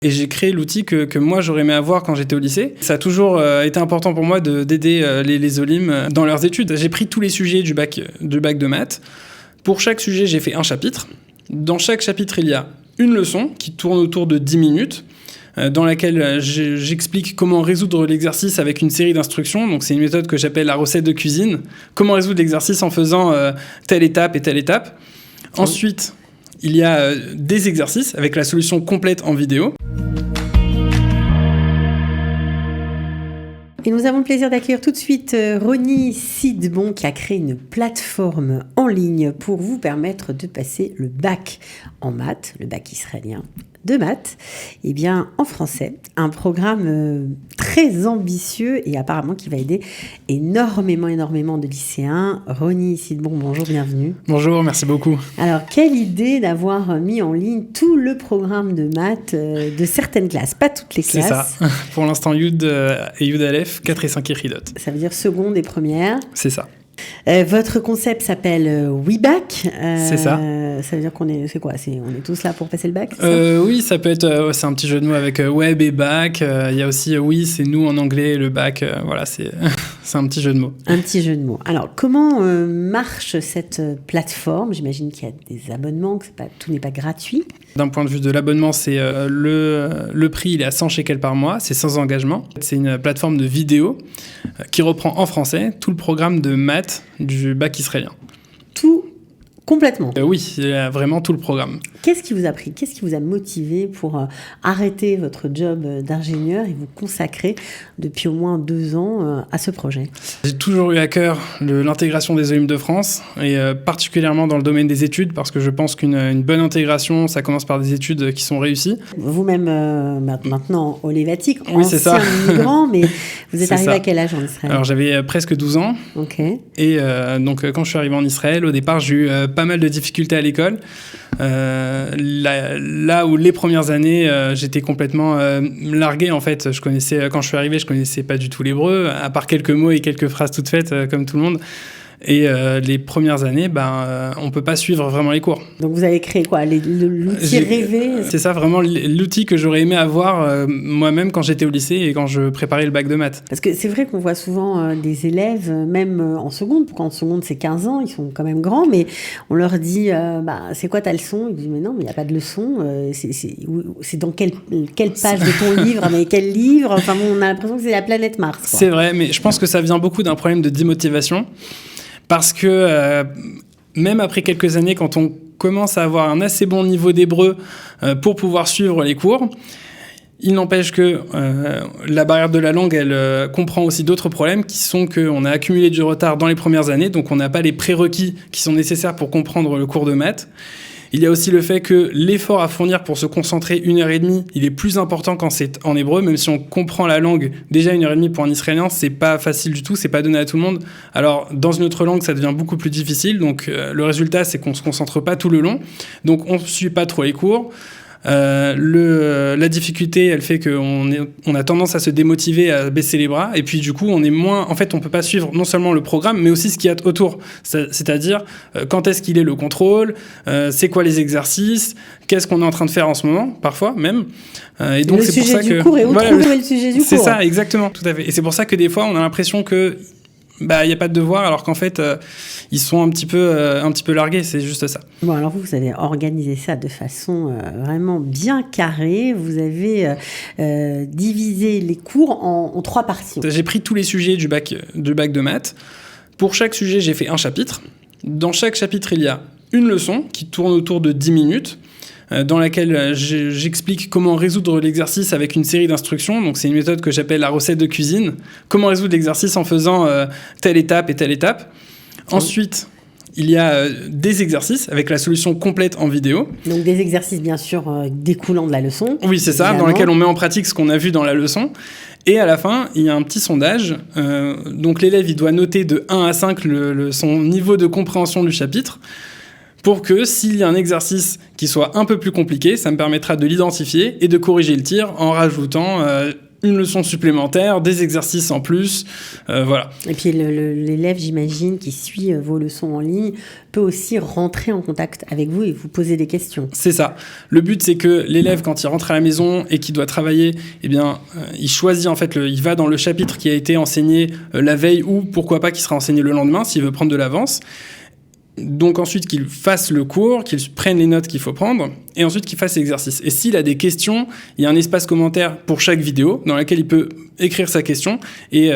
Et j'ai créé l'outil que moi j'aurais aimé avoir quand j'étais au lycée. Ça a toujours été important pour moi d'aider les OLIM dans leurs études. J'ai pris tous les sujets du bac de maths. Pour chaque sujet, j'ai fait un chapitre. Dans chaque chapitre, il y a une leçon qui tourne autour de 10 minutes, dans laquelle j'explique comment résoudre l'exercice avec une série d'instructions. Donc c'est une méthode que j'appelle la recette de cuisine. Comment résoudre l'exercice en faisant telle étape et telle étape. Ensuite, il y a des exercices avec la solution complète en vidéo. Et nous avons le plaisir d'accueillir tout de suite Ronnie Sidbon qui a créé une plateforme en ligne pour vous permettre de passer le bac en maths, le bac israélien de maths, et bien en français. Un programme très ambitieux et apparemment qui va aider énormément de lycéens. Ronnie Sidbon, bonjour, bienvenue. Bonjour, merci beaucoup. Alors, quelle idée d'avoir mis en ligne tout le programme de maths de certaines classes, pas toutes les classes. C'est ça. Pour l'instant, Yud et Yud Aleph, 4 et 5 Yechidot. Ça veut dire seconde et première. C'est ça. Votre concept s'appelle WeBac. C'est ça. Ça veut dire qu'on est, c'est quoi, on est tous là pour passer le bac, oui, ça peut être, c'est un petit jeu de mots avec web et bac. Il y a aussi oui, c'est nous en anglais, le bac. Voilà, c'est un petit jeu de mots. Un petit jeu de mots. Alors, comment marche cette plateforme ? J'imagine qu'il y a des abonnements, que tout n'est pas gratuit. D'un point de vue de l'abonnement, c'est le prix, il est à 100 shekels par mois, c'est sans engagement. C'est une plateforme de vidéo qui reprend en français tout le programme de maths du bac israélien. Tout complètement. Oui, il y a vraiment tout le programme. Qu'est-ce qui vous a pris ? Qu'est-ce qui vous a motivé pour arrêter votre job d'ingénieur et vous consacrer depuis au moins 2 ans à ce projet ? J'ai toujours eu à cœur l'intégration des OLIM de France, et particulièrement dans le domaine des études, parce que je pense qu'une bonne intégration, ça commence par des études qui sont réussies. Vous-même, maintenant olévatique, oui, ancien migrant, mais vous êtes arrivé ça. à quel âge en Israël ? Alors j'avais presque 12 ans, ok. Et donc quand je suis arrivé en Israël, au départ j'ai eu pas mal de difficultés à l'école. Là où les premières années, j'étais complètement largué en fait. Quand je suis arrivé, je connaissais pas du tout l'hébreu, à part quelques mots et quelques phrases toutes faites comme tout le monde. Et les premières années, on peut pas suivre vraiment les cours. Donc vous avez créé quoi, l'outil rêvé ? C'est ça, vraiment l'outil que j'aurais aimé avoir moi-même quand j'étais au lycée et quand je préparais le bac de maths. Parce que c'est vrai qu'on voit souvent des élèves, même en seconde, pourquoi en seconde c'est 15 ans, ils sont quand même grands, mais on leur dit c'est quoi ta leçon ? Ils disent mais non, mais il n'y a pas de leçon, c'est dans quelle page de ton livre, mais quel livre ? Enfin bon, on a l'impression que c'est la planète Mars, quoi. C'est vrai, mais je pense que ça vient beaucoup d'un problème de démotivation. Parce que même après quelques années, quand on commence à avoir un assez bon niveau d'hébreu pour pouvoir suivre les cours, il n'empêche que la barrière de la langue, elle comprend aussi d'autres problèmes qui sont qu'on a accumulé du retard dans les premières années, donc on n'a pas les prérequis qui sont nécessaires pour comprendre le cours de maths. Il y a aussi le fait que l'effort à fournir pour se concentrer 1h30, il est plus important quand c'est en hébreu, même si on comprend la langue. Déjà 1h30 pour un israélien, c'est pas facile du tout, c'est pas donné à tout le monde. Alors dans une autre langue, ça devient beaucoup plus difficile. Donc le résultat, c'est qu'on se concentre pas tout le long. Donc on suit pas trop les cours. La difficulté, elle fait qu'on a tendance à se démotiver, à baisser les bras, et puis du coup on est moins, en fait on peut pas suivre non seulement le programme mais aussi ce qu'il y a autour, c'est-à-dire quand est-ce qu'il est le contrôle, c'est quoi les exercices, qu'est-ce qu'on est en train de faire en ce moment, parfois même, et donc c'est pour ça que le sujet du cours et où trouver le sujet du cours. C'est ça, exactement, tout à fait, et c'est pour ça que des fois on a l'impression que il n'y a pas de devoir, alors qu'en fait, ils sont un petit peu largués, c'est juste ça. Bon, alors vous avez organisé ça de façon vraiment bien carrée. Vous avez divisé les cours en 3 parties. J'ai pris tous les sujets du bac de maths. Pour chaque sujet, j'ai fait un chapitre. Dans chaque chapitre, il y a une leçon qui tourne autour de 10 minutes, dans laquelle j'explique comment résoudre l'exercice avec une série d'instructions. Donc c'est une méthode que j'appelle la recette de cuisine. Comment résoudre l'exercice en faisant telle étape et telle étape. Ensuite, il y a des exercices avec la solution complète en vidéo. Donc des exercices bien sûr découlant de la leçon. Oui, c'est ça, dans lesquels on met en pratique ce qu'on a vu dans la leçon. Et à la fin, il y a un petit sondage. Donc l'élève, il doit noter de 1 à 5 son niveau de compréhension du chapitre. Pour que s'il y a un exercice qui soit un peu plus compliqué, ça me permettra de l'identifier et de corriger le tir en rajoutant une leçon supplémentaire, des exercices en plus, voilà. Et puis l'élève, j'imagine, qui suit vos leçons en ligne, peut aussi rentrer en contact avec vous et vous poser des questions. C'est ça. Le but, c'est que l'élève, quand il rentre à la maison et qu'il doit travailler, eh bien, il choisit, en fait, il va dans le chapitre qui a été enseigné la veille ou pourquoi pas qui sera enseigné le lendemain s'il veut prendre de l'avance. Donc ensuite qu'il fasse le cours, qu'il prenne les notes qu'il faut prendre et ensuite qu'il fasse l'exercice. Et s'il a des questions, il y a un espace commentaire pour chaque vidéo dans laquelle il peut écrire sa question et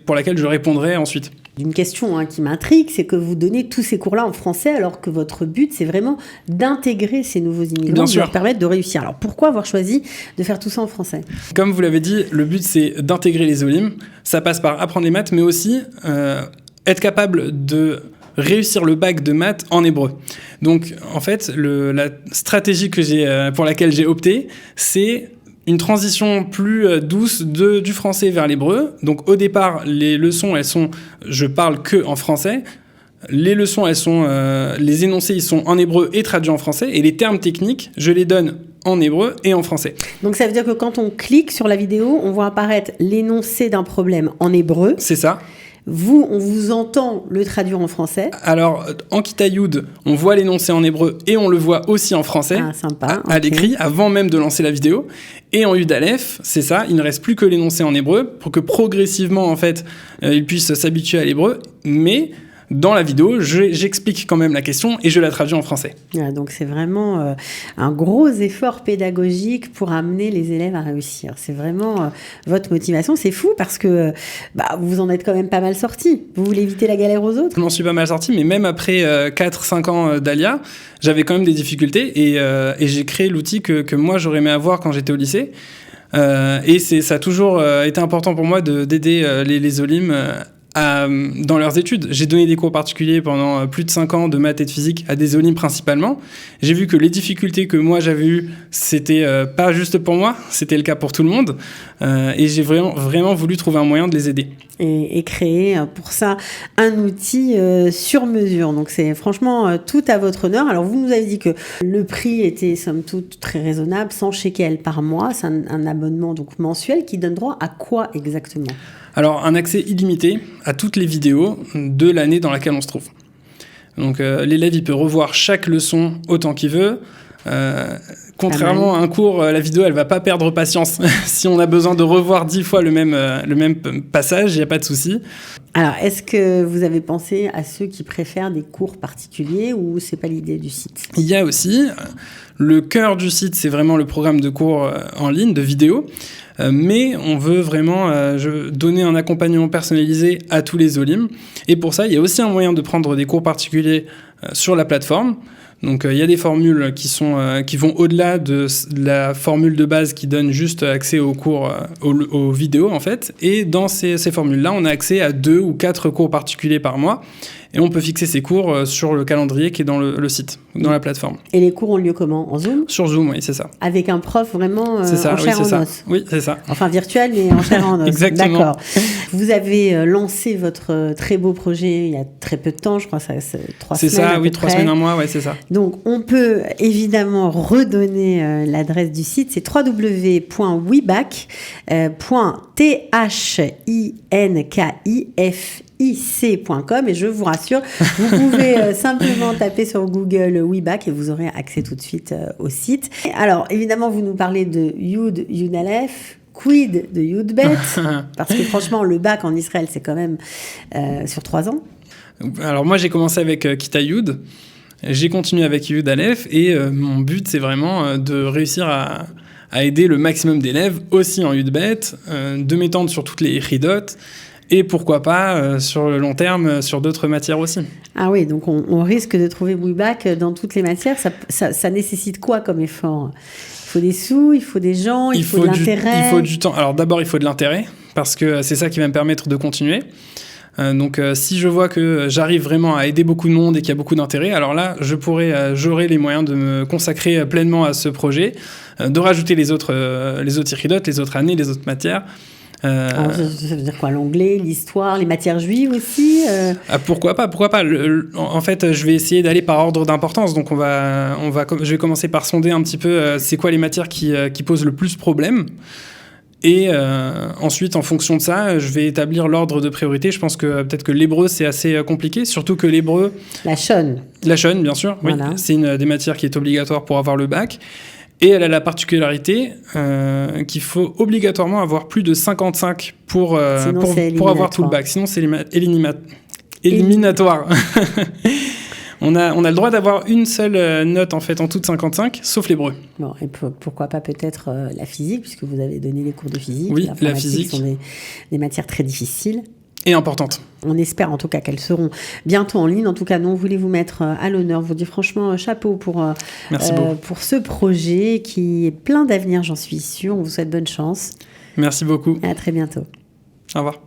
pour laquelle je répondrai ensuite. Une question qui m'intrigue, c'est que vous donnez tous ces cours-là en français alors que votre but, c'est vraiment d'intégrer ces nouveaux immigrants, de leur permettre de réussir. Alors pourquoi avoir choisi de faire tout ça en français ? Comme vous l'avez dit, le but, c'est d'intégrer les OLIM. Ça passe par apprendre les maths, mais aussi être capable de réussir le bac de maths en hébreu. Donc, en fait, la stratégie pour laquelle j'ai opté, c'est une transition plus douce du français vers l'hébreu. Donc, au départ, les leçons, je parle que en français. Les leçons, les énoncés, ils sont en hébreu et traduits en français. Et les termes techniques, je les donne en hébreu et en français. Donc, ça veut dire que quand on clique sur la vidéo, on voit apparaître l'énoncé d'un problème en hébreu. C'est ça. On vous entend le traduire en français. Alors, en Kita Yud, on voit l'énoncé en hébreu et on le voit aussi en français, à l'écrit, avant même de lancer la vidéo. Et en Yud Aleph, c'est ça, il ne reste plus que l'énoncé en hébreu pour que progressivement, en fait, il puisse s'habituer à l'hébreu. Mais dans la vidéo, j'explique quand même la question et je la traduis en français. Donc c'est vraiment un gros effort pédagogique pour amener les élèves à réussir. C'est vraiment votre motivation. C'est fou parce que vous en êtes quand même pas mal sortis. Vous voulez éviter la galère aux autres ? Je m'en suis pas mal sorti, mais même après 4-5 ans d'Alia, j'avais quand même des difficultés et j'ai créé l'outil que moi j'aurais aimé avoir quand j'étais au lycée. Et ça a toujours été important pour moi d'aider les OLIM dans leurs études. J'ai donné des cours particuliers pendant plus de 5 ans de maths et de physique à des OLIM principalement. J'ai vu que les difficultés que moi j'avais eues, c'était pas juste pour moi, c'était le cas pour tout le monde. Et j'ai vraiment voulu trouver un moyen de les aider. Et créer pour ça un outil sur mesure. Donc c'est franchement tout à votre honneur. Alors vous nous avez dit que le prix était somme toute très raisonnable, 100 shekels par mois. C'est un abonnement donc mensuel qui donne droit à quoi exactement ? Alors, un accès illimité à toutes les vidéos de l'année dans laquelle on se trouve. Donc, l'élève, il peut revoir chaque leçon autant qu'il veut. Contrairement à un cours, la vidéo, elle va pas perdre patience. Si on a besoin de revoir 10 fois le même passage, il n'y a pas de souci. Alors, est-ce que vous avez pensé à ceux qui préfèrent des cours particuliers ou c'est pas l'idée du site ? Il y a aussi, le cœur du site, c'est vraiment le programme de cours en ligne, de vidéos. Mais on veut vraiment donner un accompagnement personnalisé à tous les OLIM. Et pour ça, il y a aussi un moyen de prendre des cours particuliers sur la plateforme. Donc, il y a des formules qui vont au-delà de la formule de base qui donne juste accès aux cours, aux vidéos, en fait. Et dans ces formules-là, on a accès à 2 ou 4 cours particuliers par mois. Et on peut fixer ces cours sur le calendrier qui est dans le site, dans la plateforme. Et les cours ont lieu comment ? En Zoom ? Sur Zoom, oui, c'est ça. Avec un prof vraiment en chair en os ? Oui, c'est ça. Enfin, virtuel, mais en chair en os. Exactement. D'accord. Vous avez lancé votre très beau projet il y a très peu de temps, je crois, ça, c'est 3 semaines. C'est ça, oui, 3 semaines, un mois, ouais, c'est ça. Donc, on peut évidemment redonner l'adresse du site, c'est www.weback.thinkif.com et je vous rassure, vous pouvez simplement taper sur Google WeBack et vous aurez accès tout de suite au site. Alors, évidemment, vous nous parlez de Yud Aleph. Quid de Yud Bet ? Parce que franchement, le bac en Israël, c'est quand même sur 3 ans. Alors moi, j'ai commencé avec Kita Yud. J'ai continué avec Yud Aleph et mon but, c'est vraiment de réussir à aider le maximum d'élèves, aussi en Yud Bet, de m'étendre sur toutes les Echidot et pourquoi pas, sur le long terme, sur d'autres matières aussi. Ah oui, donc on risque de trouver WeBack dans toutes les matières. Ça nécessite quoi comme effort ? Il faut des sous, il faut des gens, il faut de l'intérêt. Il faut du temps. Alors d'abord, il faut de l'intérêt, parce que c'est ça qui va me permettre de continuer. Donc si je vois que j'arrive vraiment à aider beaucoup de monde et qu'il y a beaucoup d'intérêt, alors là, j'aurai les moyens de me consacrer pleinement à ce projet, de rajouter les autres iridotes, les autres années, les autres matières. Alors, ça veut dire quoi ? L'anglais, l'histoire, les matières juives aussi Pourquoi pas. En fait, je vais essayer d'aller par ordre d'importance. Donc, je vais commencer par sonder un petit peu c'est quoi les matières qui posent le plus problème. Et ensuite, en fonction de ça, je vais établir l'ordre de priorité. Je pense que peut-être que l'hébreu, c'est assez compliqué, surtout que l'hébreu... La shon, bien sûr, voilà. Oui. C'est une des matières qui est obligatoire pour avoir le bac. Et elle a la particularité qu'il faut obligatoirement avoir plus de 55 pour avoir tout le bac. Sinon, c'est éliminatoire. On a le droit d'avoir une seule note en fait en tout de 55, sauf l'hébreu. Bon, et pourquoi pas peut-être la physique, puisque vous avez donné les cours de physique. Oui, la physique sont des matières très difficiles. Et importantes. On espère en tout cas qu'elles seront bientôt en ligne. En tout cas, nous, on voulait vous mettre à l'honneur. Vous dire franchement chapeau pour ce projet qui est plein d'avenir, j'en suis sûre. On vous souhaite bonne chance. Merci beaucoup. À très bientôt. Au revoir.